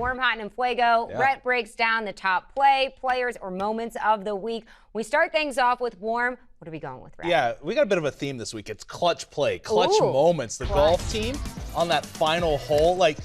Warm, Hot, and Fuego. Yeah. Rhett breaks down the top players, or moments of the week. We start things off with Warm. What are we going with, Rhett? Yeah, we got a bit of a theme this week. It's clutch play, clutch moments. The golf team on that final hole, like,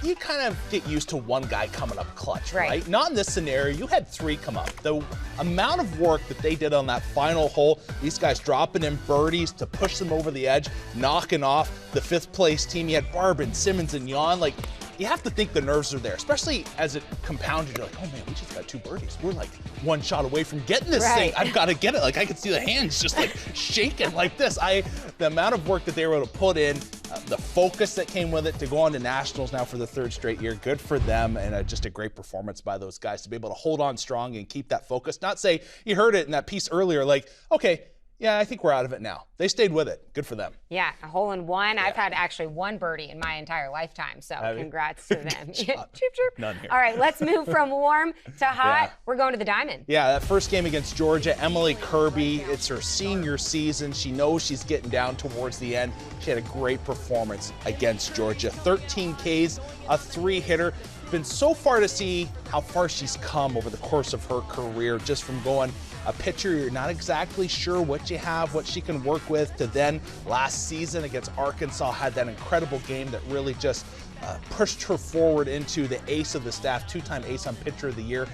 you kind of get used to one guy coming up clutch, right? Not in this scenario. You had three come up. The amount of work that they did on that final hole, these guys dropping in birdies to push them over the edge, knocking off the fifth place team. You had Barb and Simmons and Jan. Like, you have to think the nerves are there, especially as it compounded. You're like, oh man, we just got 2 birdies. We're like 1 shot away from getting this thing. I've got to get it. Like, I could see the hands just like shaking like this. The amount of work that they were able to put in, the focus that came with it to go on to nationals now for the 3rd straight year, good for them, and just a great performance by those guys to be able to hold on strong and keep that focus. Not say, you heard it in that piece earlier, like, okay, yeah, I think we're out of it now. They stayed with it. Good for them. Yeah, a hole in one. Yeah. I've had actually 1 birdie in my entire lifetime, so congrats to them. Chirp, chirp. None here. All right, let's move from warm to hot. Yeah. We're going to the diamond. Yeah, that first game against Georgia, Emily Kirby, it's her senior season. She knows she's getting down towards the end. She had a great performance against Georgia. 13 Ks, a 3-hitter. Been so far to see how far she's come over the course of her career, just from going a pitcher you're not exactly sure what you have, what she can work with, to then last season against Arkansas had that incredible game that really just pushed her forward into the ace of the staff, 2-time ace on pitcher of the year.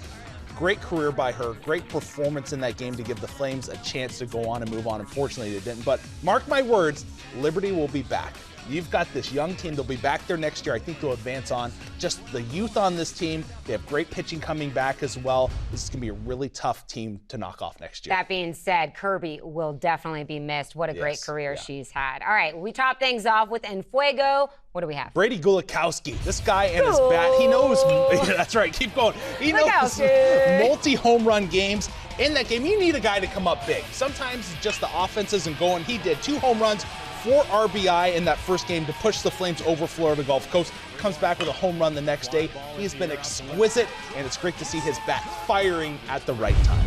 Great career by her, great performance in that game to give the Flames a chance to go on and move on. Unfortunately, they didn't, but mark my words, Liberty will be back. You've got this young team. They'll be back there next year. I think they'll advance on. Just the youth on this team. They have great pitching coming back as well. This is going to be a really tough team to knock off next year. That being said, Kirby will definitely be missed. What a great career she's had. All right, we top things off with En Fuego. What do we have? Brady Gulakowski. This guy and his bat, he knows. That's right, keep going. He knows multi-home run games. In that game, you need a guy to come up big. Sometimes just the offense isn't going. He did 2 home runs, 4 RBI in that first game to push the Flames over Florida Gulf Coast. Comes back with a home run the next day. He's been exquisite, and it's great to see his bat firing at the right time.